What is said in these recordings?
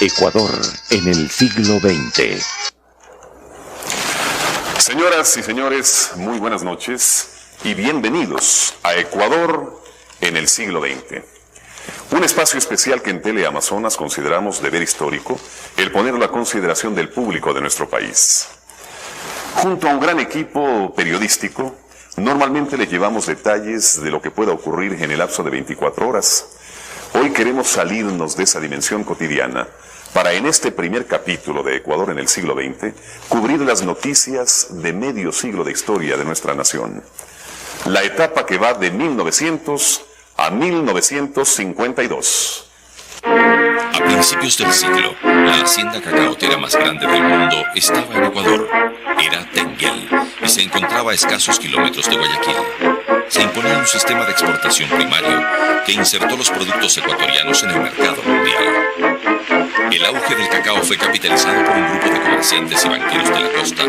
Ecuador en el siglo XX. Señoras y señores, muy buenas noches y bienvenidos a Ecuador en el siglo XX. Un espacio especial que en Teleamazonas consideramos deber histórico el ponerlo a consideración del público de nuestro país. Junto a un gran equipo periodístico, normalmente les llevamos detalles de lo que pueda ocurrir en el lapso de 24 horas. Hoy queremos salirnos de esa dimensión cotidiana para en este primer capítulo de Ecuador en el siglo XX cubrir las noticias de medio siglo de historia de nuestra nación. La etapa que va de 1900 a 1952. A principios del siglo, la hacienda cacaotera más grande del mundo estaba en Ecuador. Era Tenguel y se encontraba a escasos kilómetros de Guayaquil. Se imponía un sistema de exportación primario que insertó los productos ecuatorianos en el mercado mundial. El auge del cacao fue capitalizado por un grupo de comerciantes y banqueros de la costa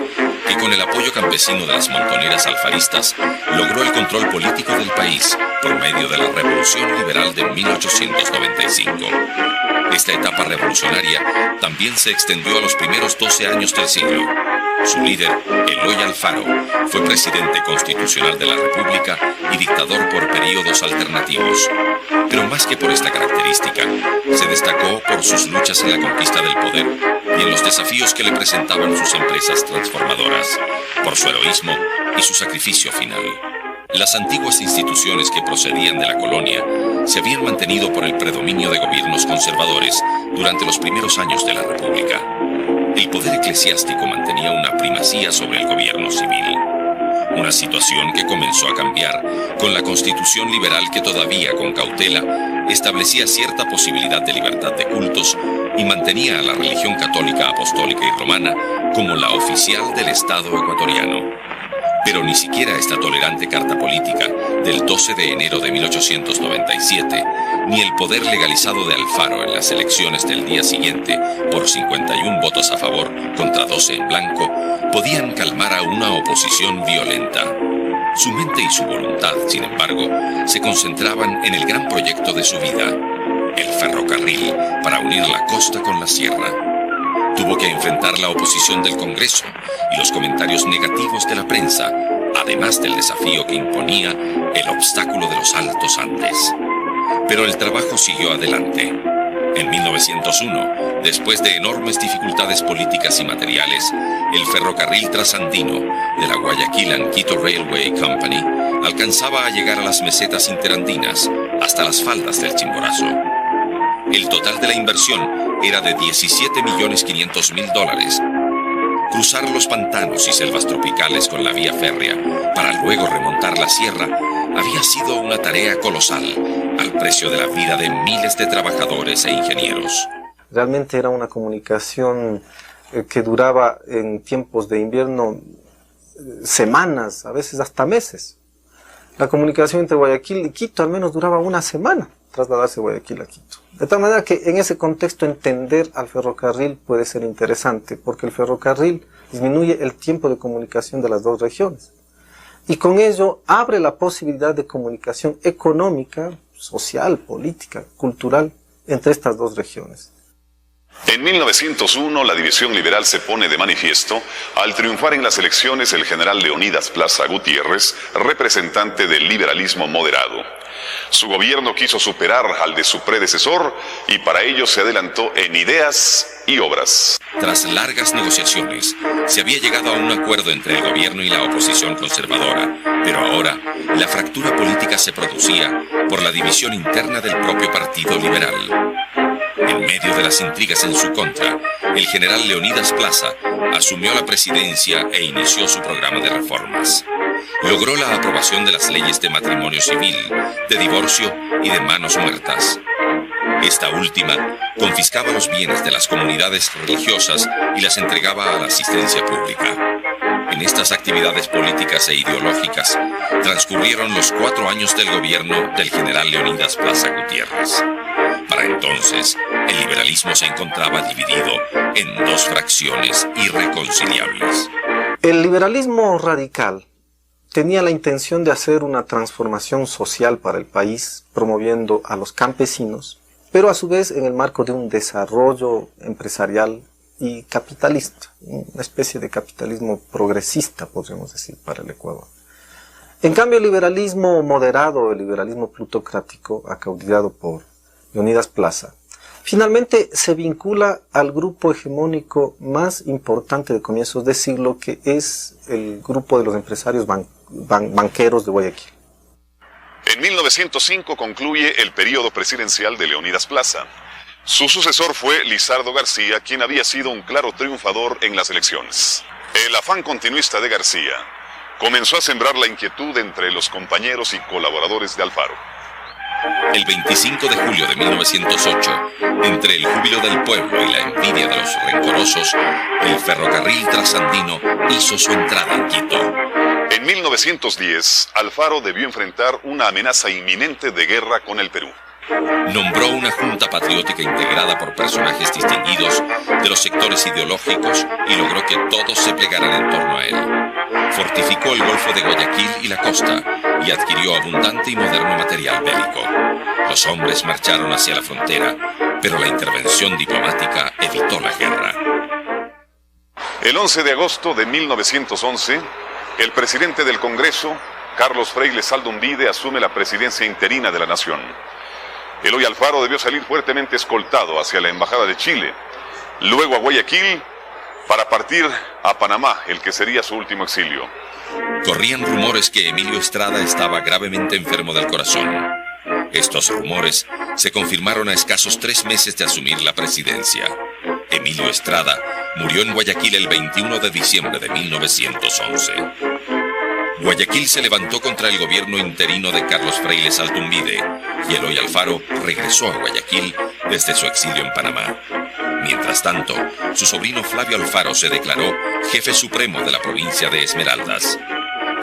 que, con el apoyo campesino de las montoneras alfaristas, logró el control político del país por medio de la Revolución Liberal de 1895. Esta etapa revolucionaria también se extendió a los primeros 12 años del siglo. Su líder, Eloy Alfaro, fue presidente constitucional de la República y dictador por períodos alternativos. Pero más que por esta característica, se destacó por sus luchas en la conquista del poder y en los desafíos que le presentaban sus empresas transformadoras, por su heroísmo y su sacrificio final. Las antiguas instituciones que procedían de la colonia se habían mantenido por el predominio de gobiernos conservadores durante los primeros años de la República. El poder eclesiástico mantenía una primacía sobre el gobierno civil. Una situación que comenzó a cambiar con la Constitución liberal que todavía, con cautela, establecía cierta posibilidad de libertad de cultos y mantenía a la religión católica, apostólica y romana como la oficial del Estado ecuatoriano. Pero ni siquiera esta tolerante carta política del 12 de enero de 1897, ni el poder legalizado de Alfaro en las elecciones del día siguiente, por 51 votos a favor contra 12 en blanco, podían calmar a una oposición violenta. Su mente y su voluntad, sin embargo, se concentraban en el gran proyecto de su vida, el ferrocarril para unir la costa con la sierra. Tuvo que enfrentar la oposición del Congreso y los comentarios negativos de la prensa, además del desafío que imponía el obstáculo de los Altos Andes. Pero el trabajo siguió adelante. En 1901, después de enormes dificultades políticas y materiales, el ferrocarril trasandino de la Guayaquil and Quito Railway Company alcanzaba a llegar a las mesetas interandinas hasta las faldas del Chimborazo. El total de la inversión era de $17.500.000. Cruzar los pantanos y selvas tropicales con la vía férrea para luego remontar la sierra había sido una tarea colosal al precio de la vida de miles de trabajadores e ingenieros. Realmente era una comunicación que duraba en tiempos de invierno semanas, a veces hasta meses. La comunicación entre Guayaquil y Quito al menos duraba una semana, trasladarse de Guayaquil a Quito. De tal manera que en ese contexto entender al ferrocarril puede ser interesante, porque el ferrocarril disminuye el tiempo de comunicación de las dos regiones. Y con ello abre la posibilidad de comunicación económica, social, política, cultural entre estas dos regiones. En 1901, la división liberal se pone de manifiesto al triunfar en las elecciones el general Leonidas Plaza Gutiérrez, representante del liberalismo moderado. Su gobierno quiso superar al de su predecesor y para ello se adelantó en ideas y obras. Tras largas negociaciones, se había llegado a un acuerdo entre el gobierno y la oposición conservadora, pero ahora la fractura política se producía por la división interna del propio Partido Liberal. En medio de las intrigas en su contra, el general Leonidas Plaza asumió la presidencia e inició su programa de reformas. Logró la aprobación de las leyes de matrimonio civil, de divorcio y de manos muertas. Esta última confiscaba los bienes de las comunidades religiosas y las entregaba a la asistencia pública. En estas actividades políticas e ideológicas transcurrieron los 4 años del gobierno del general Leonidas Plaza Gutiérrez. Para entonces, el liberalismo se encontraba dividido en 2 fracciones irreconciliables. El liberalismo radical tenía la intención de hacer una transformación social para el país, promoviendo a los campesinos, pero a su vez en el marco de un desarrollo empresarial y capitalista, una especie de capitalismo progresista, podríamos decir, para el Ecuador. En cambio, el liberalismo moderado, el liberalismo plutocrático, acaudillado por Leonidas Plaza, finalmente se vincula al grupo hegemónico más importante de comienzos de siglo, que es el grupo de los empresarios banqueros de Guayaquil. En 1905 concluye el periodo presidencial de Leonidas Plaza. Su sucesor fue Lizardo García, quien había sido un claro triunfador en las elecciones. El afán continuista de García comenzó a sembrar la inquietud entre los compañeros y colaboradores de Alfaro. El 25 de julio de 1908, entre el júbilo del pueblo y la envidia de los rencorosos, el ferrocarril trasandino hizo su entrada en Quito. En 1910, Alfaro debió enfrentar una amenaza inminente de guerra con el Perú. Nombró una junta patriótica integrada por personajes distinguidos de los sectores ideológicos y logró que todos se plegaran en torno a él. Fortificó el Golfo de Guayaquil y la costa y adquirió abundante y moderno material bélico. Los hombres marcharon hacia la frontera, pero la intervención diplomática evitó la guerra. El 11 de agosto de 1911, el presidente del Congreso, Carlos Freire Saldumbide, asume la presidencia interina de la nación. Eloy Alfaro debió salir fuertemente escoltado hacia la Embajada de Chile, luego a Guayaquil, para partir a Panamá, el que sería su último exilio. Corrían rumores que Emilio Estrada estaba gravemente enfermo del corazón. Estos rumores se confirmaron a escasos 3 meses de asumir la presidencia. Emilio Estrada murió en Guayaquil el 21 de diciembre de 1911. Guayaquil se levantó contra el gobierno interino de Carlos Freire Saldumbide y Eloy Alfaro regresó a Guayaquil desde su exilio en Panamá. Mientras tanto, su sobrino Flavio Alfaro se declaró jefe supremo de la provincia de Esmeraldas.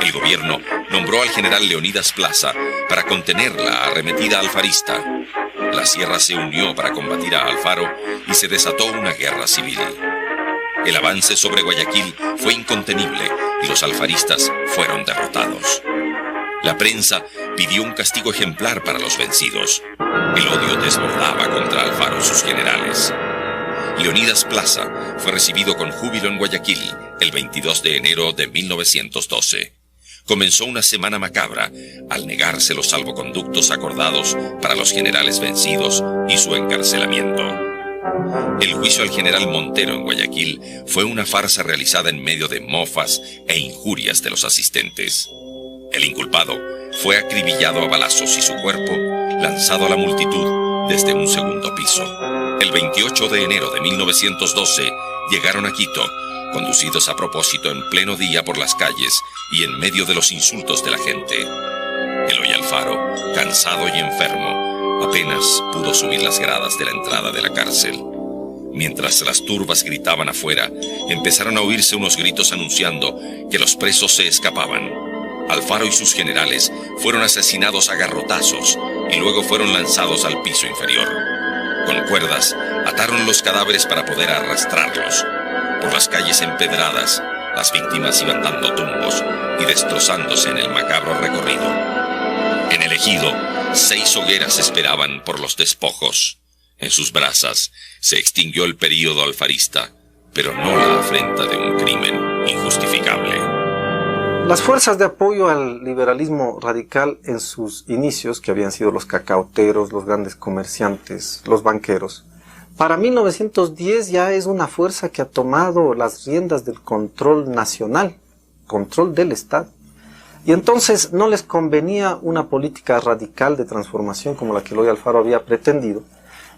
El gobierno nombró al general Leonidas Plaza para contener la arremetida alfarista. La sierra se unió para combatir a Alfaro y se desató una guerra civil. El avance sobre Guayaquil fue incontenible y los alfaristas fueron derrotados. La prensa pidió un castigo ejemplar para los vencidos. El odio desbordaba contra Alfaro y sus generales. Leonidas Plaza fue recibido con júbilo en Guayaquil el 22 de enero de 1912. Comenzó una semana macabra al negarse los salvoconductos acordados para los generales vencidos y su encarcelamiento. El juicio al general Montero en Guayaquil fue una farsa realizada en medio de mofas e injurias de los asistentes. El inculpado fue acribillado a balazos y su cuerpo lanzado a la multitud desde un segundo piso. El 28 de enero de 1912 llegaron a Quito, conducidos a propósito en pleno día por las calles y en medio de los insultos de la gente. Eloy Alfaro, cansado y enfermo, apenas pudo subir las gradas de la entrada de la cárcel. Mientras las turbas gritaban afuera, empezaron a oírse unos gritos anunciando que los presos se escapaban. Alfaro y sus generales fueron asesinados a garrotazos y luego fueron lanzados al piso inferior. Con cuerdas ataron los cadáveres para poder arrastrarlos. Por las calles empedradas, las víctimas iban dando tumbos y destrozándose en el macabro recorrido. En el ejido, 6 hogueras esperaban por los despojos. En sus brasas se extinguió el período alfarista, pero no la afrenta de un crimen injustificable. Las fuerzas de apoyo al liberalismo radical en sus inicios, que habían sido los cacauteros, los grandes comerciantes, los banqueros, para 1910 ya es una fuerza que ha tomado las riendas del control nacional, control del Estado. Y entonces no les convenía una política radical de transformación como la que Eloy Alfaro había pretendido.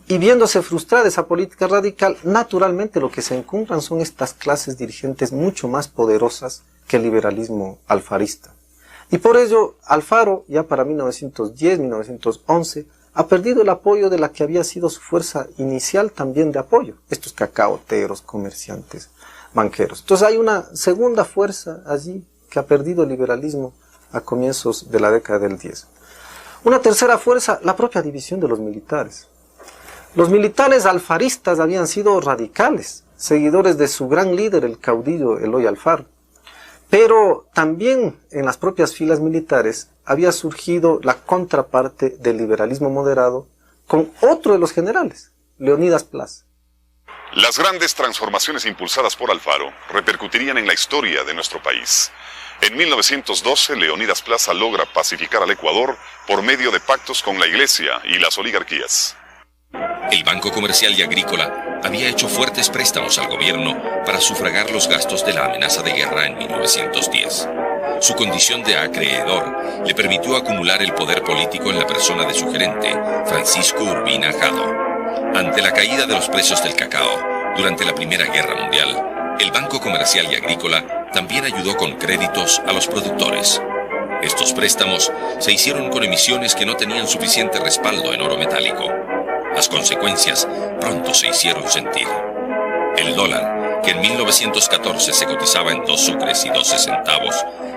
Y viéndose frustrada esa política radical, naturalmente lo que se encuentran son estas clases dirigentes mucho más poderosas que el liberalismo alfarista. Y por ello, Alfaro, ya para 1910, 1911, ha perdido el apoyo de la que había sido su fuerza inicial también de apoyo, estos cacauteros, comerciantes, banqueros. Entonces hay una segunda fuerza allí que ha perdido el liberalismo a comienzos de la década del 10. Una tercera fuerza, la propia división de los militares. Los militares alfaristas habían sido radicales, seguidores de su gran líder, el caudillo Eloy Alfaro. Pero también en las propias filas militares había surgido la contraparte del liberalismo moderado, con otro de los generales, Leonidas Plaza. Las grandes transformaciones impulsadas por Alfaro repercutirían en la historia de nuestro país. En 1912, Leonidas Plaza logra pacificar al Ecuador por medio de pactos con la Iglesia y las oligarquías. El Banco Comercial y Agrícola había hecho fuertes préstamos al gobierno para sufragar los gastos de la amenaza de guerra en 1910. Su condición de acreedor le permitió acumular el poder político en la persona de su gerente, Francisco Urbina Jado. Ante la caída de los precios del cacao durante la Primera Guerra Mundial, el Banco Comercial y Agrícola también ayudó con créditos a los productores. Estos préstamos se hicieron con emisiones que no tenían suficiente respaldo en oro metálico. Las consecuencias pronto se hicieron sentir. El dólar, que en 1914 se cotizaba en 2 sucres y 12 centavos,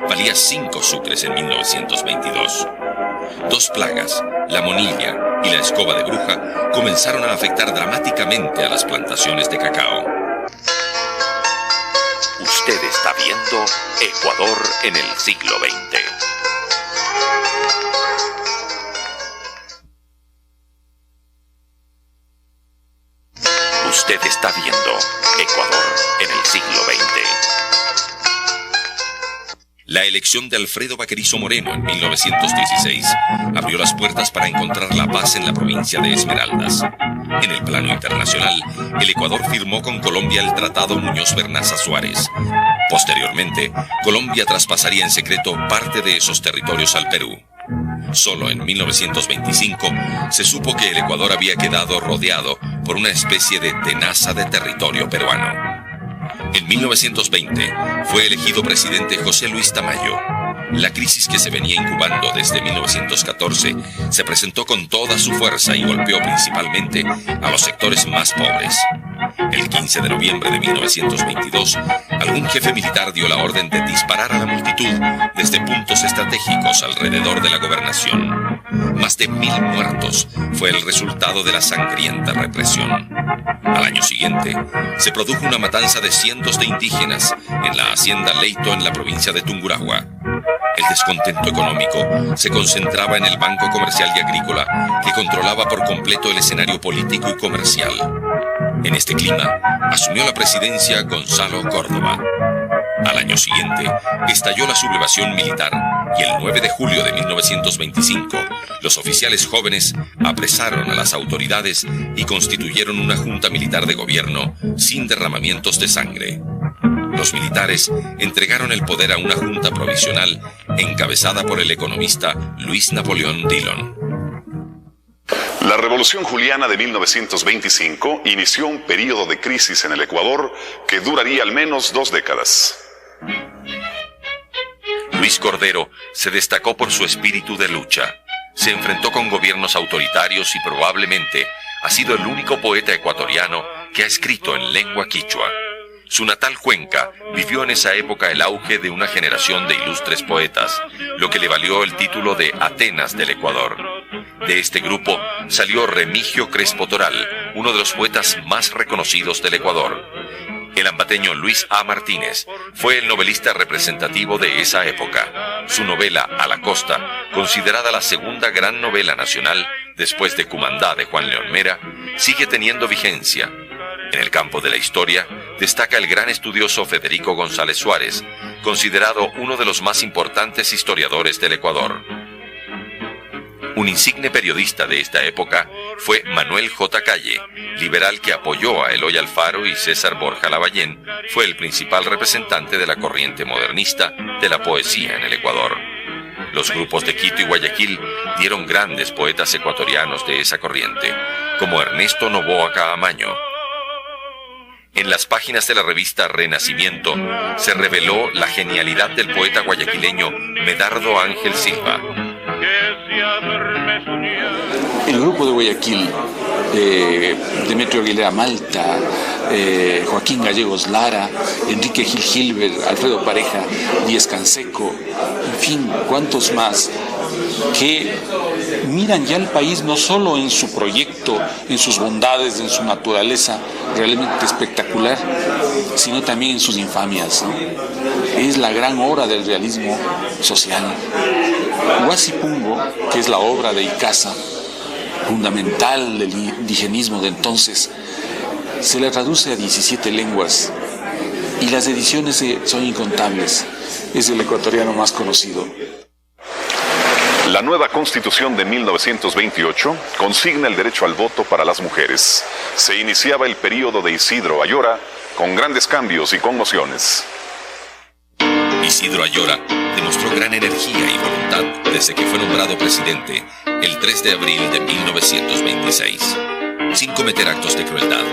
valía 5 sucres en 1922. Dos plagas, la monilla y la escoba de bruja, comenzaron a afectar dramáticamente a las plantaciones de cacao. Usted está viendo Ecuador en el siglo XX. Usted está viendo Ecuador en el siglo XX. La elección de Alfredo Vaquerizo Moreno en 1916 abrió las puertas para encontrar la paz en la provincia de Esmeraldas. En el plano internacional, el Ecuador firmó con Colombia el Tratado Muñoz Bernaza Suárez. Posteriormente, Colombia traspasaría en secreto parte de esos territorios al Perú. Solo en 1925 se supo que el Ecuador había quedado rodeado por una especie de tenaza de territorio peruano. En 1920 fue elegido presidente José Luis Tamayo. La crisis que se venía incubando desde 1914 se presentó con toda su fuerza y golpeó principalmente a los sectores más pobres. El 15 de noviembre de 1922, algún jefe militar dio la orden de disparar a la multitud desde puntos estratégicos alrededor de la gobernación. Más de 1000 muertos fue el resultado de la sangrienta represión. Al año siguiente, se produjo una matanza de cientos de indígenas en la hacienda Leito en la provincia de Tungurahua. El descontento económico se concentraba en el Banco Comercial y Agrícola, que controlaba por completo el escenario político y comercial. En este clima, asumió la presidencia Gonzalo Córdoba. Al año siguiente, estalló la sublevación militar y el 9 de julio de 1925, los oficiales jóvenes apresaron a las autoridades y constituyeron una junta militar de gobierno sin derramamientos de sangre. Los militares entregaron el poder a una junta provisional encabezada por el economista Luis Napoleón Dillon. La Revolución Juliana de 1925 inició un periodo de crisis en el Ecuador que duraría al menos 2 décadas. Luis Cordero se destacó por su espíritu de lucha. Se enfrentó con gobiernos autoritarios y probablemente ha sido el único poeta ecuatoriano que ha escrito en lengua quichua. Su natal Cuenca vivió en esa época el auge de una generación de ilustres poetas, lo que le valió el título de Atenas del Ecuador. De este grupo salió Remigio Crespo Toral, uno de los poetas más reconocidos del Ecuador. El ambateño Luis A. Martínez fue el novelista representativo de esa época. Su novela A la Costa, considerada la segunda gran novela nacional después de Cumandá de Juan León Mera, sigue teniendo vigencia. En el campo de la historia destaca el gran estudioso Federico González Suárez, considerado uno de los más importantes historiadores del Ecuador. Un insigne periodista de esta época fue Manuel J. Calle, liberal que apoyó a Eloy Alfaro, y César Borja Lavallén fue el principal representante de la corriente modernista de la poesía en el Ecuador. Los grupos de Quito y Guayaquil dieron grandes poetas ecuatorianos de esa corriente, como Ernesto Noboa Caamaño. En las páginas de la revista Renacimiento se reveló la genialidad del poeta guayaquileño Medardo Ángel Silva. El grupo de Guayaquil, Demetrio Aguilera Malta, Joaquín Gallegos Lara, Enrique Gil Gilbert, Alfredo Pareja, Díez Canseco, en fin, cuantos más, que miran ya el país no solo en su proyecto, en sus bondades, en su naturaleza realmente espectacular, sino también en sus infamias, ¿no? Es la gran obra del realismo social. Huasipungo, que es la obra de Icaza, fundamental del indigenismo de entonces, se la traduce a 17 lenguas y las ediciones son incontables. Es el ecuatoriano más conocido. La nueva Constitución de 1928 consigna el derecho al voto para las mujeres. Se iniciaba el período de Isidro Ayora con grandes cambios y conmociones. Isidro Ayora demostró gran energía y voluntad desde que fue nombrado presidente el 3 de abril de 1926. Sin cometer actos de crueldad,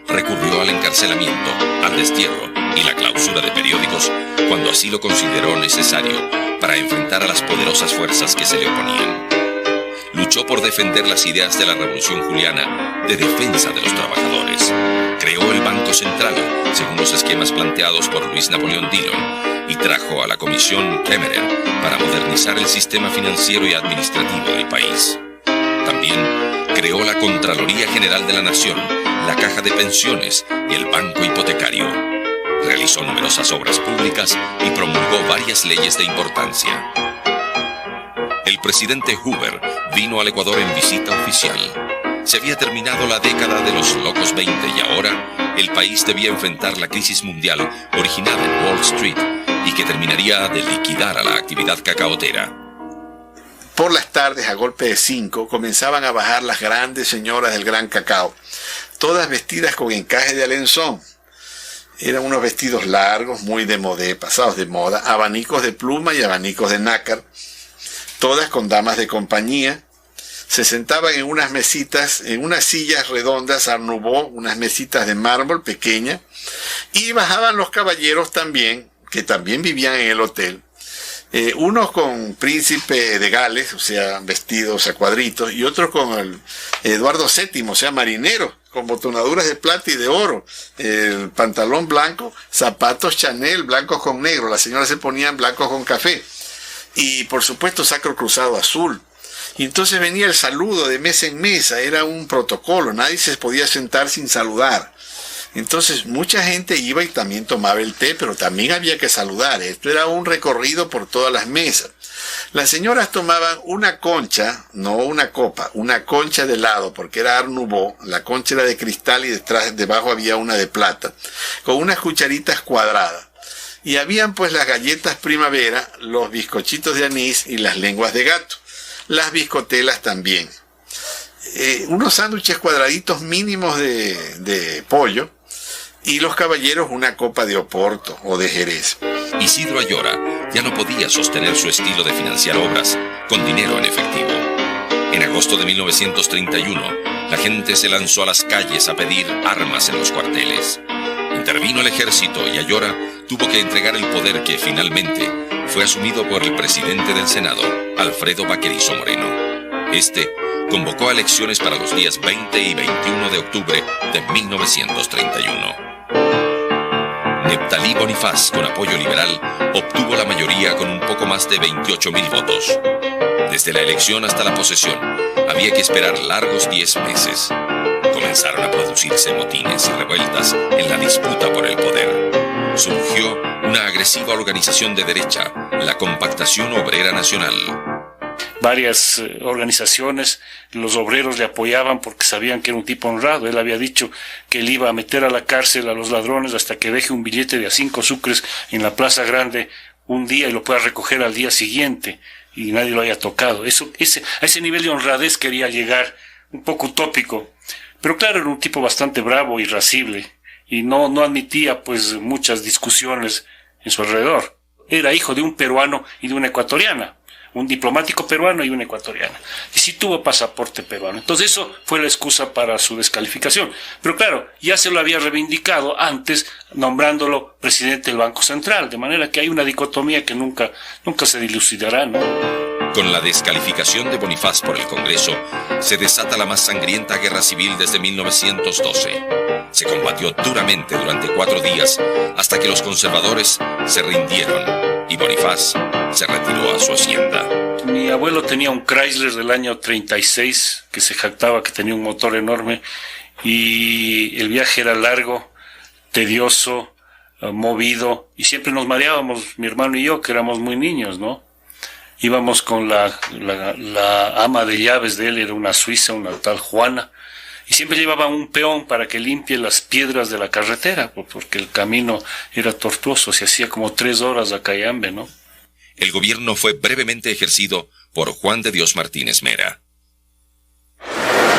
recurrió al encarcelamiento, al destierro y la clausura de periódicos cuando así lo consideró necesario para enfrentar a las poderosas fuerzas que se le oponían. Luchó por defender las ideas de la Revolución Juliana de defensa de los trabajadores. Creó el Banco Central, según los esquemas planteados por Luis Napoleón Dillon, y trajo a la Comisión Kemmerer para modernizar el sistema financiero y administrativo del país. También creó la Contraloría General de la Nación, la Caja de Pensiones y el Banco Hipotecario. Realizó numerosas obras públicas y promulgó varias leyes de importancia. El presidente Hoover vino al Ecuador en visita oficial. Se había terminado la década de los locos 20 y ahora el país debía enfrentar la crisis mundial originada en Wall Street y que terminaría de liquidar a la actividad cacaotera. Por las tardes, a golpe de 5, comenzaban a bajar las grandes señoras del gran cacao, todas vestidas con encaje de alenzón. Eran unos vestidos largos, muy de moda, pasados de moda, abanicos de pluma y abanicos de nácar, todas con damas de compañía. Se sentaban en unas mesitas, en unas sillas redondas Art Nouveau, unas mesitas de mármol pequeña, y bajaban los caballeros también, que también vivían en el hotel. Unos con príncipe de Gales, o sea, vestidos a cuadritos, y otros con el Eduardo VII, o sea, marinero, con botonaduras de plata y de oro, el pantalón blanco, zapatos Chanel, blancos con negro, las señoras se ponían blancos con café, y por supuesto sacro cruzado azul. Y entonces venía el saludo de mesa en mesa, era un protocolo, nadie se podía sentar sin saludar. Entonces mucha gente iba y también tomaba el té, pero también había que saludar. Esto era un recorrido por todas las mesas. Las señoras tomaban una concha, no una copa, una concha de helado, porque era Art Nouveau, la concha era de cristal y debajo había una de plata, con unas cucharitas cuadradas. Y habían pues las galletas primavera, los bizcochitos de anís y las lenguas de gato. Las biscotelas también. Unos sándwiches cuadraditos mínimos de pollo, y los caballeros una copa de Oporto o de Jerez. Isidro Ayora ya no podía sostener su estilo de financiar obras con dinero en efectivo. En agosto de 1931, la gente se lanzó a las calles a pedir armas en los cuarteles. Intervino el ejército y Ayora tuvo que entregar el poder que finalmente fue asumido por el presidente del Senado, Alfredo Baquerizo Moreno. Este convocó a elecciones para los días 20 y 21 de octubre de 1931. Neptalí Bonifaz, con apoyo liberal, obtuvo la mayoría con un poco más de 28.000 votos. Desde la elección hasta la posesión, había que esperar largos 10 meses. Comenzaron a producirse motines y revueltas en la disputa por el poder. Surgió una agresiva organización de derecha, la Compactación Obrera Nacional. Varias organizaciones, los obreros le apoyaban porque sabían que era un tipo honrado. Él había dicho que él iba a meter a la cárcel a los ladrones hasta que deje un billete de a 5 sucres en la Plaza Grande un día y lo pueda recoger al día siguiente y nadie lo haya tocado. A ese nivel de honradez quería llegar, un poco utópico. Pero claro, era un tipo bastante bravo y irascible y no admitía pues muchas discusiones en su alrededor. Era hijo de un peruano y de una ecuatoriana. Un diplomático peruano y una ecuatoriana. Y sí tuvo pasaporte peruano. Entonces eso fue la excusa para su descalificación. Pero claro, ya se lo había reivindicado antes nombrándolo presidente del Banco Central. De manera que hay una dicotomía que nunca se dilucidará, ¿no? Con la descalificación de Bonifaz por el Congreso, se desata la más sangrienta guerra civil desde 1912. Se combatió duramente durante 4 días hasta que los conservadores se rindieron y Bonifaz se retiró a su hacienda. Mi abuelo tenía un Chrysler del año 36 que se jactaba que tenía un motor enorme y el viaje era largo, tedioso, movido y siempre nos mareábamos, mi hermano y yo, que éramos muy niños, ¿no? Íbamos con la ama de llaves de él, era una suiza, una tal Juana, y siempre llevaba un peón para que limpie las piedras de la carretera, porque el camino era tortuoso, se hacía como 3 horas a Cayambe, ¿no? El gobierno fue brevemente ejercido por Juan de Dios Martínez Mera.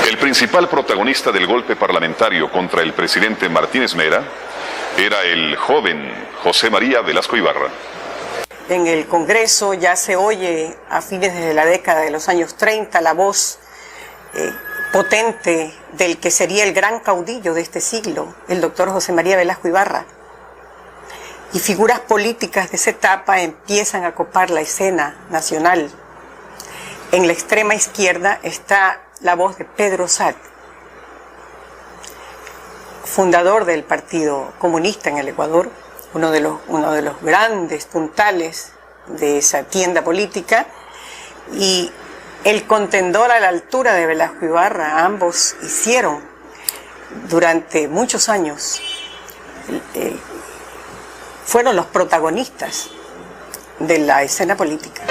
El principal protagonista del golpe parlamentario contra el presidente Martínez Mera era el joven José María Velasco Ibarra. En el Congreso ya se oye a fines de la década de los años 30 la voz potente del que sería el gran caudillo de este siglo, el doctor José María Velasco Ibarra. Y figuras políticas de esa etapa empiezan a copar la escena nacional. En la extrema izquierda está la voz de Pedro Saad, fundador del Partido Comunista en el Ecuador, uno de los grandes puntales de esa tienda política, y el contendor a la altura de Velasco Ibarra. Ambos hicieron durante muchos años, fueron los protagonistas de la escena política.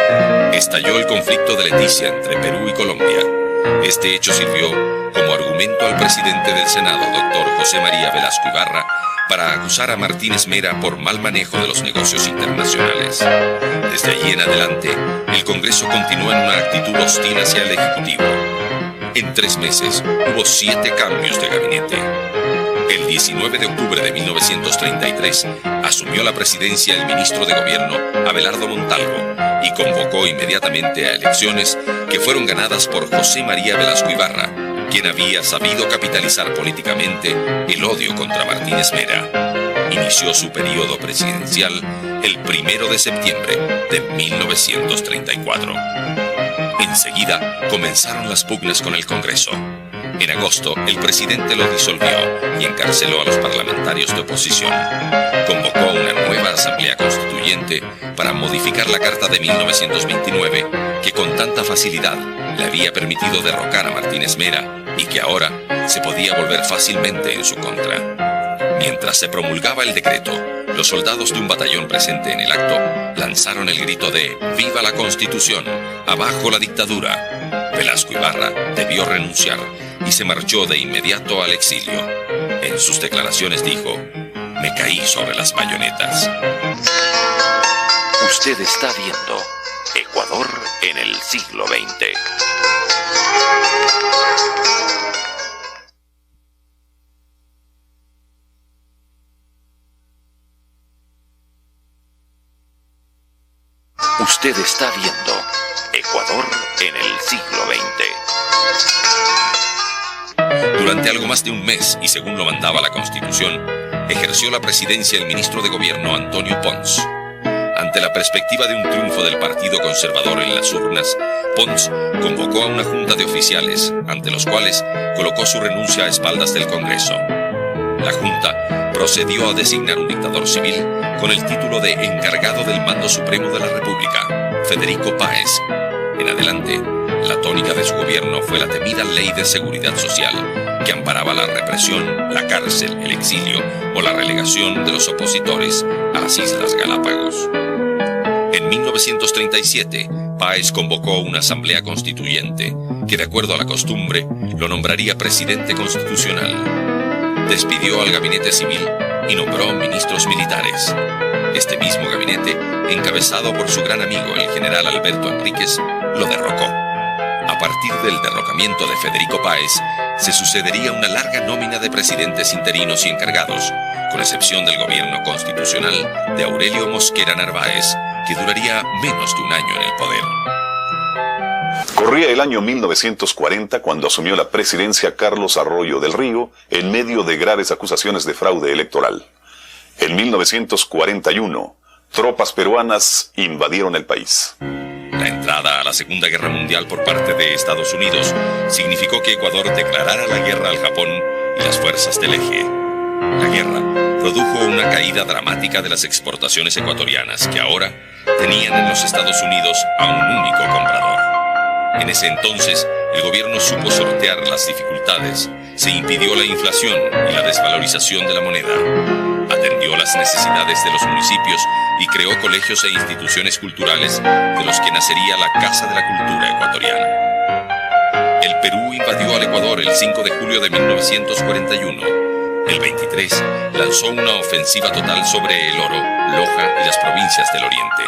Estalló el conflicto de Leticia entre Perú y Colombia. Este hecho sirvió como argumento al presidente del Senado, doctor José María Velasco Ibarra, para acusar a Martínez Mera por mal manejo de los negocios internacionales. Desde allí en adelante, el Congreso continuó en una actitud hostil hacia el Ejecutivo. En 3 meses hubo 7 cambios de gabinete. El 19 de octubre de 1933 asumió la presidencia el ministro de Gobierno Abelardo Montalvo y convocó inmediatamente a elecciones que fueron ganadas por José María Velasco Ibarra, quien había sabido capitalizar políticamente el odio contra Martínez Mera. Inició su periodo presidencial el 1 de septiembre de 1934. Enseguida comenzaron las pugnas con el Congreso. En agosto, el presidente lo disolvió y encarceló a los parlamentarios de oposición. Convocó a una nueva asamblea constituyente para modificar la Carta de 1929, que con tanta facilidad le había permitido derrocar a Martínez Mera y que ahora se podía volver fácilmente en su contra. Mientras se promulgaba el decreto, los soldados de un batallón presente en el acto lanzaron el grito de «¡Viva la Constitución! ¡Abajo la dictadura!». Velasco Ibarra debió renunciar y se marchó de inmediato al exilio. En sus declaraciones dijo: «Me caí sobre las bayonetas». Usted está viendo Ecuador en el siglo XX. Usted está viendo Ecuador en el siglo XX. Durante algo más de un mes, y según lo mandaba la Constitución, ejerció la presidencia el ministro de Gobierno Antonio Pons. Ante la perspectiva de un triunfo del Partido Conservador en las urnas, Pons convocó a una junta de oficiales, ante los cuales colocó su renuncia a espaldas del Congreso. La junta procedió a designar un dictador civil con el título de encargado del mando supremo de la República, Federico Páez. En adelante, la tónica de su gobierno fue la temida Ley de Seguridad Social, que amparaba la represión, la cárcel, el exilio o la relegación de los opositores a las Islas Galápagos. En 1937, Páez convocó una asamblea constituyente, que de acuerdo a la costumbre, lo nombraría presidente constitucional. Despidió al gabinete civil y nombró ministros militares. Este mismo gabinete, encabezado por su gran amigo el general Alberto Enríquez, lo derrocó. A partir del derrocamiento de Federico Páez, se sucedería una larga nómina de presidentes interinos y encargados, con excepción del gobierno constitucional de Aurelio Mosquera Narváez, que duraría menos de un año en el poder. Corría el año 1940 cuando asumió la presidencia Carlos Arroyo del Río en medio de graves acusaciones de fraude electoral. En 1941, tropas peruanas invadieron el país. La entrada a la Segunda Guerra Mundial por parte de Estados Unidos significó que Ecuador declarara la guerra al Japón y las fuerzas del Eje. La guerra produjo una caída dramática de las exportaciones ecuatorianas que ahora tenían en los Estados Unidos a un único comprador. En ese entonces, el gobierno supo sortear las dificultades, se impidió la inflación y la desvalorización de la moneda. Atendió las necesidades de los municipios y creó colegios e instituciones culturales de los que nacería la Casa de la Cultura Ecuatoriana. El Perú invadió al Ecuador el 5 de julio de 1941. El 23 lanzó una ofensiva total sobre El Oro, Loja y las provincias del Oriente.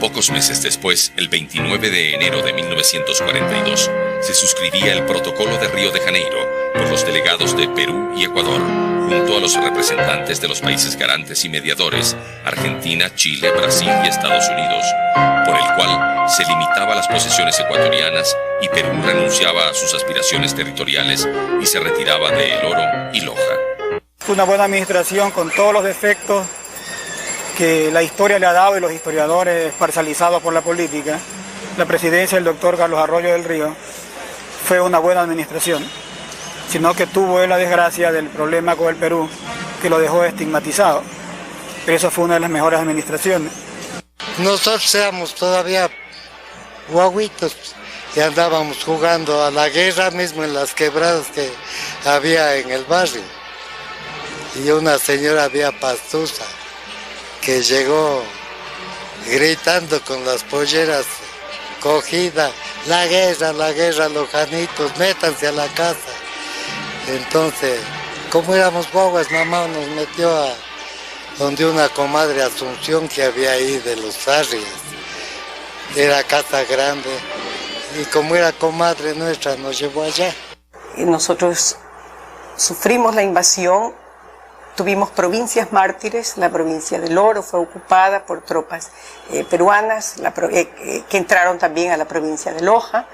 Pocos meses después, el 29 de enero de 1942, se suscribía el Protocolo de Río de Janeiro por los delegados de Perú y Ecuador, junto a los representantes de los países garantes y mediadores, Argentina, Chile, Brasil y Estados Unidos, por el cual se limitaba las posesiones ecuatorianas y Perú renunciaba a sus aspiraciones territoriales y se retiraba de El Oro y Loja. Una buena administración con todos los defectos que la historia le ha dado y los historiadores parcializados por la política. La presidencia del doctor Carlos Arroyo del Río fue una buena administración, sino que tuvo él la desgracia del problema con el Perú, que lo dejó estigmatizado. Pero eso fue una de las mejores administraciones. Nosotros éramos todavía guaguitos y andábamos jugando a la guerra mismo en las quebradas que había en el barrio. Y una señora había pastusa que llegó gritando con las polleras cogidas, la guerra, lojanitos, métanse a la casa. Entonces, como éramos guaguas, mamá nos metió a donde una comadre Asunción que había ahí de los Arrias. Era casa grande y como era comadre nuestra nos llevó allá. Y nosotros sufrimos la invasión. Tuvimos provincias mártires, la provincia del Oro fue ocupada por tropas peruanas que entraron también a la provincia de Loja,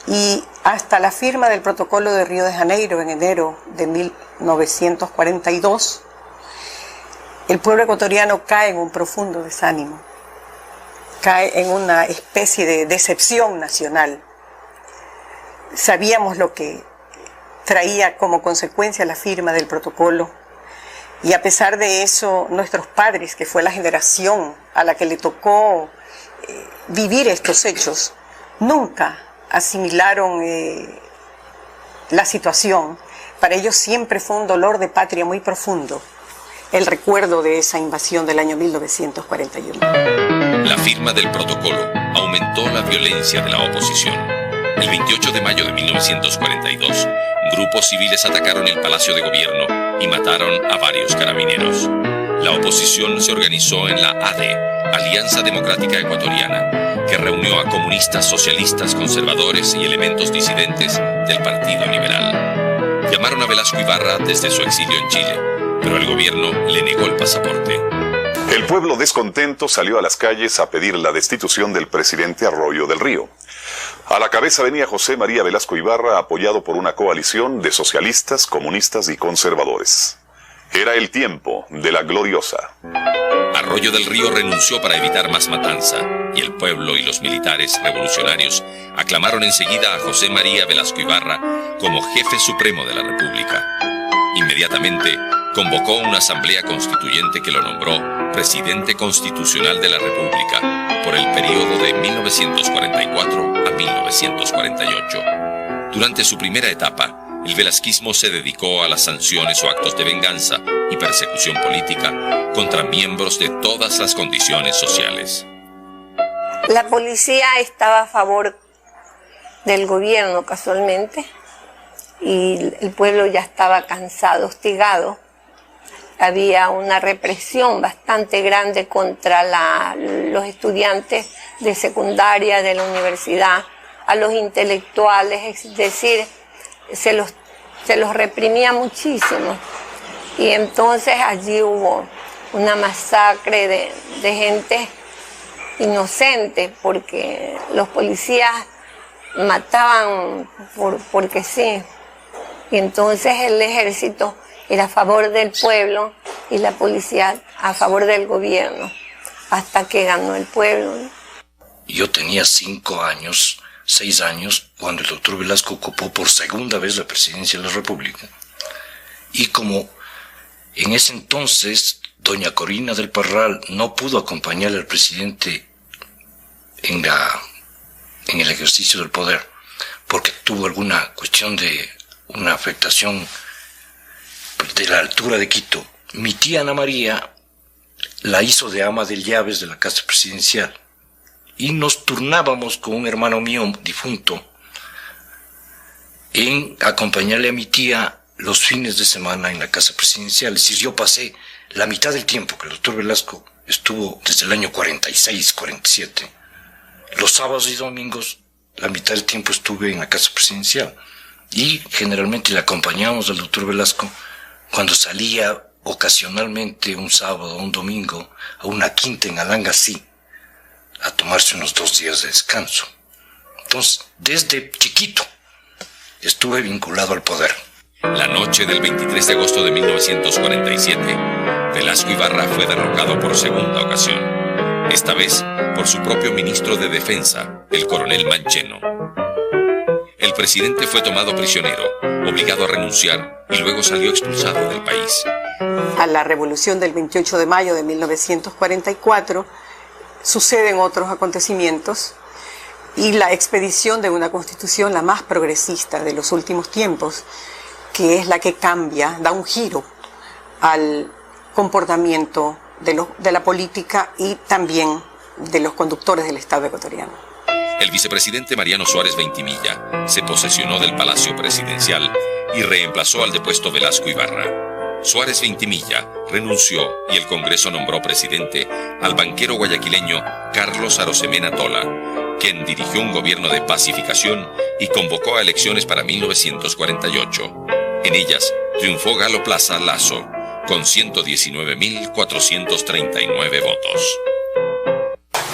y hasta la firma del Protocolo de Río de Janeiro en enero de 1942, el pueblo ecuatoriano cae en un profundo desánimo, cae en una especie de decepción nacional. Sabíamos lo que traía como consecuencia la firma del protocolo. Y a pesar de eso, nuestros padres, que fue la generación a la que le tocó vivir estos hechos, nunca asimilaron la situación. Para ellos siempre fue un dolor de patria muy profundo, el recuerdo de esa invasión del año 1941. La firma del protocolo aumentó la violencia de la oposición. El 28 de mayo de 1942, grupos civiles atacaron el Palacio de Gobierno y mataron a varios carabineros. La oposición se organizó en la ADE, Alianza Democrática Ecuatoriana, que reunió a comunistas, socialistas, conservadores y elementos disidentes del Partido Liberal. Llamaron a Velasco Ibarra desde su exilio en Chile, pero el gobierno le negó el pasaporte. El pueblo descontento salió a las calles a pedir la destitución del presidente Arroyo del Río. A la cabeza venía José María Velasco Ibarra, apoyado por una coalición de socialistas, comunistas y conservadores. Era el tiempo de la gloriosa. Arroyo del Río renunció para evitar más matanza, y el pueblo y los militares revolucionarios aclamaron enseguida a José María Velasco Ibarra como jefe supremo de la República. Inmediatamente convocó una asamblea constituyente que lo nombró presidente constitucional de la República por el periodo de 1944 a 1948. Durante su primera etapa, el velasquismo se dedicó a las sanciones o actos de venganza y persecución política contra miembros de todas las condiciones sociales. La policía estaba a favor del gobierno casualmente y el pueblo ya estaba cansado, hostigado. Había una represión bastante grande contra los estudiantes de secundaria, de la universidad, a los intelectuales, es decir, se los reprimía muchísimo. Y entonces allí hubo una masacre de gente inocente, porque los policías mataban porque sí. Y entonces el ejército era a favor del pueblo y la policía a favor del gobierno, hasta que ganó el pueblo. Yo tenía 6 años, cuando el doctor Velasco ocupó por segunda vez la presidencia de la República. Y como en ese entonces doña Corina del Parral no pudo acompañar al presidente en el ejercicio del poder, porque tuvo alguna cuestión de una afectación de la altura de Quito, mi tía Ana María la hizo de ama de llaves de la casa presidencial. Y nos turnábamos con un hermano mío difunto en acompañarle a mi tía los fines de semana en la casa presidencial. Es decir, yo pasé la mitad del tiempo que el doctor Velasco estuvo desde el año 46, 47. Los sábados y domingos, la mitad del tiempo estuve en la casa presidencial. Y generalmente le acompañábamos al doctor Velasco cuando salía ocasionalmente un sábado o un domingo a una quinta en Alangasí a tomarse unos 2 días de descanso. Entonces, desde chiquito estuve vinculado al poder. La noche del 23 de agosto de 1947, Velasco Ibarra fue derrocado por segunda ocasión, esta vez por su propio ministro de Defensa, el coronel Mancheno. El presidente fue tomado prisionero, obligado a renunciar y luego salió expulsado del país. A la revolución del 28 de mayo de 1944 suceden otros acontecimientos y la expedición de una constitución, la más progresista de los últimos tiempos, que es la que cambia, da un giro al comportamiento de la política y también de los conductores del Estado ecuatoriano. El vicepresidente Mariano Suárez Veintimilla se posesionó del Palacio Presidencial y reemplazó al depuesto Velasco Ibarra. Suárez Veintimilla renunció y el Congreso nombró presidente al banquero guayaquileño Carlos Arosemena Tola, quien dirigió un gobierno de pacificación y convocó a elecciones para 1948. En ellas triunfó Galo Plaza Lasso, con 119.439 votos.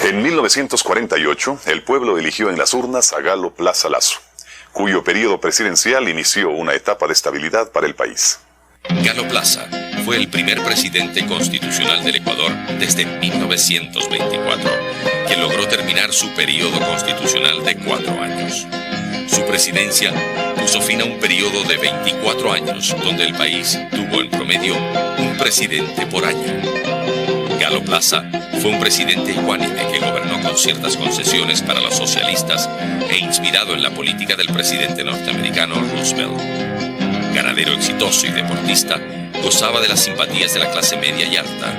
En 1948, el pueblo eligió en las urnas a Galo Plaza Lasso, cuyo periodo presidencial inició una etapa de estabilidad para el país. Galo Plaza fue el primer presidente constitucional del Ecuador desde 1924, quien logró terminar su periodo constitucional de 4 años. Su presidencia puso fin a un periodo de 24 años, donde el país tuvo en promedio un presidente por año. Galo Plaza fue un presidente ecuánime que gobernó con ciertas concesiones para los socialistas e inspirado en la política del presidente norteamericano Roosevelt. Ganadero exitoso y deportista, gozaba de las simpatías de la clase media y alta.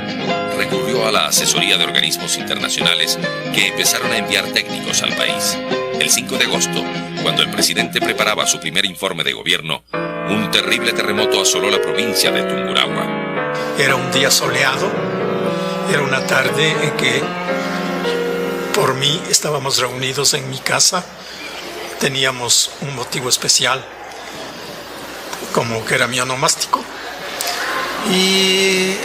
Recurrió a la asesoría de organismos internacionales que empezaron a enviar técnicos al país. El 5 de agosto, cuando el presidente preparaba su primer informe de gobierno, un terrible terremoto asoló la provincia de Tungurahua. Era un día soleado, era una tarde en que por mí estábamos reunidos en mi casa. Teníamos un motivo especial, como que era mi onomástico, y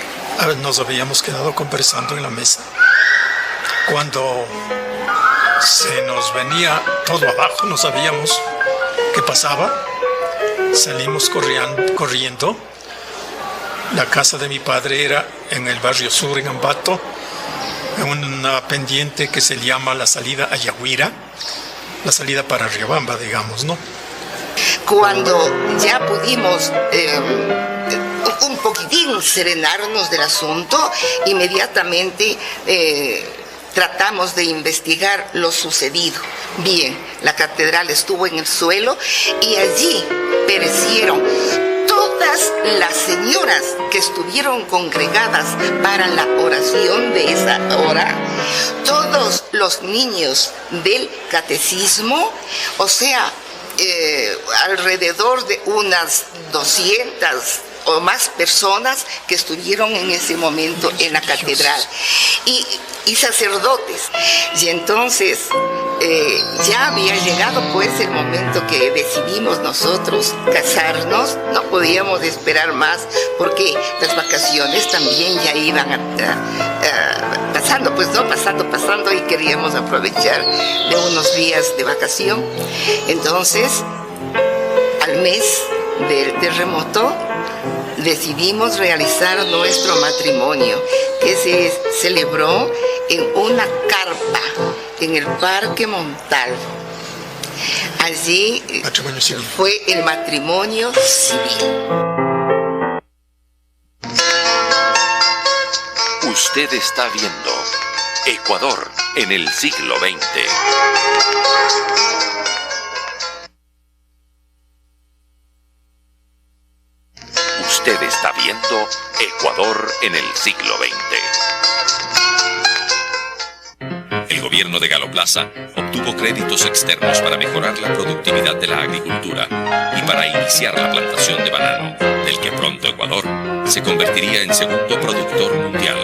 nos habíamos quedado conversando en la mesa cuando se nos venía todo abajo, no sabíamos qué pasaba. Salimos corriendo. La casa de mi padre era en el barrio sur, en Ambato, en una pendiente que se llama la salida a Yaguira, la salida para Riobamba, digamos, ¿no? Cuando ya pudimos un poquitín serenarnos del asunto, inmediatamente tratamos de investigar lo sucedido. Bien, la catedral estuvo en el suelo y allí perecieron todas las señoras que estuvieron congregadas para la oración de esa hora, todos los niños del catecismo, o sea, alrededor de unas 200 o más personas que estuvieron en ese momento en la catedral y sacerdotes. Y entonces ya había llegado pues el momento que decidimos nosotros casarnos. No podíamos esperar más porque las vacaciones también ya iban pasando, pues no, pasando y queríamos aprovechar de unos días de vacación. Entonces, al mes del terremoto, decidimos realizar nuestro matrimonio, que se celebró en una carpa en el Parque Montal. Allí fue el matrimonio civil. Usted está viendo Ecuador en el siglo XX. Usted está viendo Ecuador en el siglo XX. El gobierno de Galo Plaza obtuvo créditos externos para mejorar la productividad de la agricultura y para iniciar la plantación de banano, del que pronto Ecuador se convertiría en segundo productor mundial.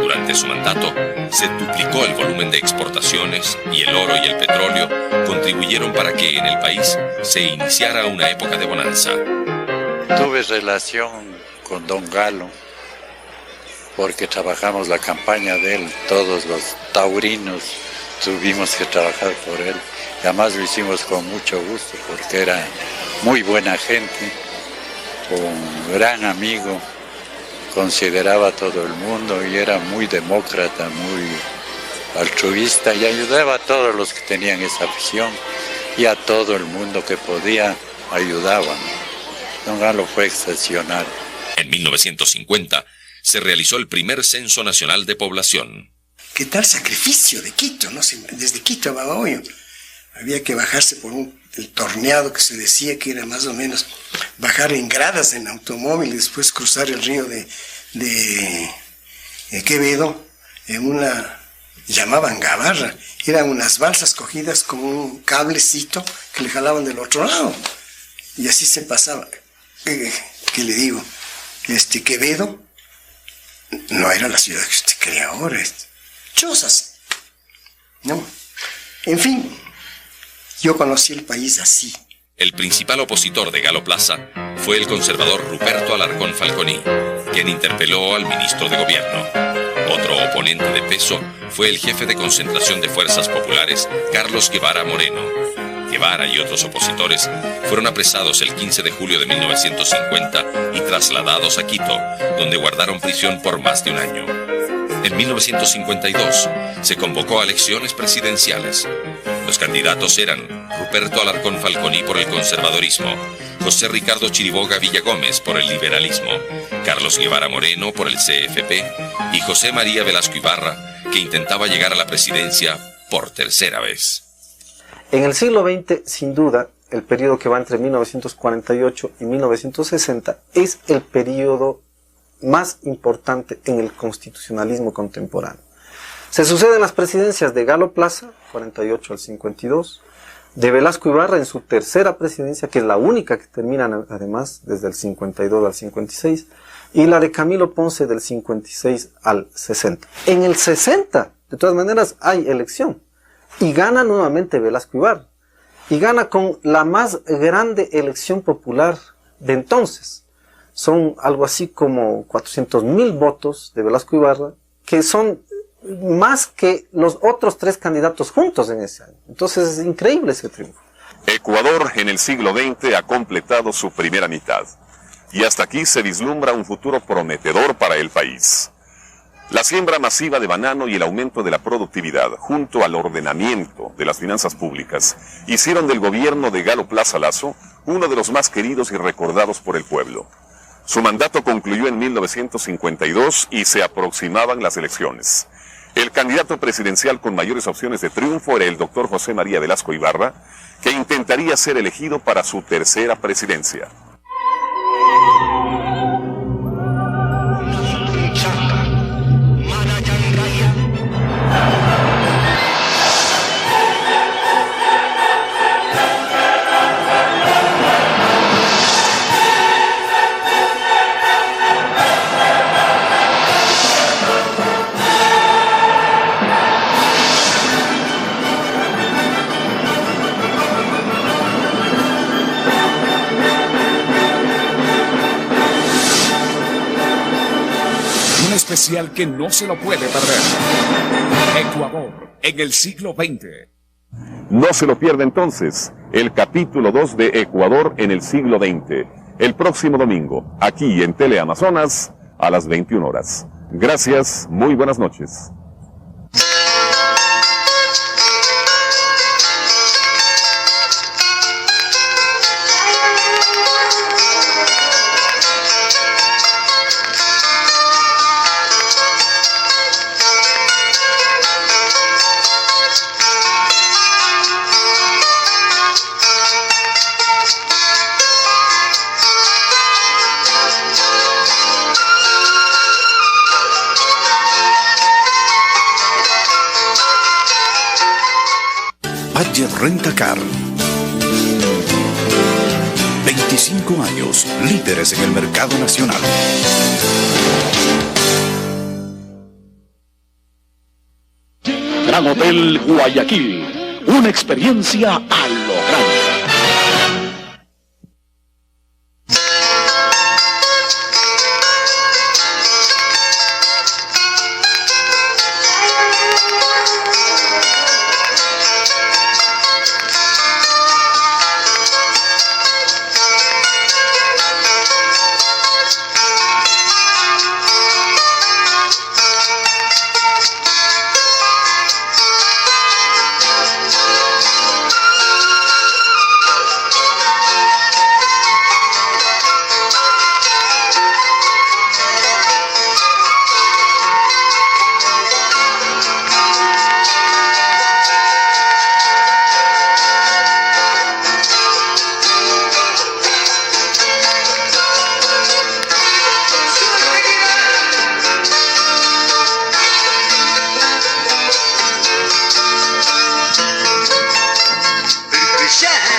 Durante su mandato, se duplicó el volumen de exportaciones y el oro y el petróleo contribuyeron para que en el país se iniciara una época de bonanza. Tuve relación con don Galo porque trabajamos la campaña de él, todos los taurinos tuvimos que trabajar por él. Y además lo hicimos con mucho gusto porque era muy buena gente, un gran amigo, consideraba a todo el mundo y era muy demócrata, muy altruista y ayudaba a todos los que tenían esa afición y a todo el mundo que podía ayudaban. Don Galo fue excepcional. En 1950 se realizó el primer censo nacional de población. ¿Qué tal sacrificio de Quito? ¿No? Desde Quito a Babahoyo había que bajarse por el torneado que se decía que era más o menos bajar en gradas en automóvil y después cruzar el río de Quevedo en una, llamaban gabarra, eran unas balsas cogidas con un cablecito que le jalaban del otro lado y así se pasaba. ¿Qué le digo? Quevedo no era la ciudad que usted cree ahora, chozas, ¿no? En fin, yo conocí el país así. El principal opositor de Galo Plaza fue el conservador Ruperto Alarcón Falconi, quien interpeló al ministro de Gobierno. Otro oponente de peso fue el jefe de concentración de fuerzas populares, Carlos Guevara Moreno. Guevara y otros opositores fueron apresados el 15 de julio de 1950 y trasladados a Quito, donde guardaron prisión por más de un año. En 1952 se convocó a elecciones presidenciales. Los candidatos eran Ruperto Alarcón Falconi por el conservadorismo, José Ricardo Chiriboga Villagómez por el liberalismo, Carlos Guevara Moreno por el CFP y José María Velasco Ibarra, que intentaba llegar a la presidencia por tercera vez. En el siglo XX, sin duda, el periodo que va entre 1948 y 1960 es el periodo más importante en el constitucionalismo contemporáneo. Se suceden las presidencias de Galo Plaza, 48 al 52, de Velasco Ibarra en su tercera presidencia, que es la única que termina además desde el 52 al 56, y la de Camilo Ponce del 56 al 60. En el 60, de todas maneras, hay elección. Y gana nuevamente Velasco Ibarra. Y gana con la más grande elección popular de entonces. Son algo así como 400,000 votos de Velasco Ibarra, que son más que los otros tres candidatos juntos en ese año. Entonces es increíble ese triunfo. Ecuador en el siglo XX ha completado su primera mitad. Y hasta aquí se vislumbra un futuro prometedor para el país. La siembra masiva de banano y el aumento de la productividad, junto al ordenamiento de las finanzas públicas, hicieron del gobierno de Galo Plaza Lasso uno de los más queridos y recordados por el pueblo. Su mandato concluyó en 1952 y se aproximaban las elecciones. El candidato presidencial con mayores opciones de triunfo era el doctor José María Velasco Ibarra, que intentaría ser elegido para su tercera presidencia. Especial que no se lo puede perder. Ecuador en el siglo XX. No se lo pierda entonces el capítulo 2 de Ecuador en el siglo XX, el próximo domingo, aquí en Teleamazonas, a las 21 horas. Gracias, muy buenas noches. Rentacar. 25 años, líderes en el mercado nacional. Gran Hotel Guayaquil, una experiencia a lo grande. Shine.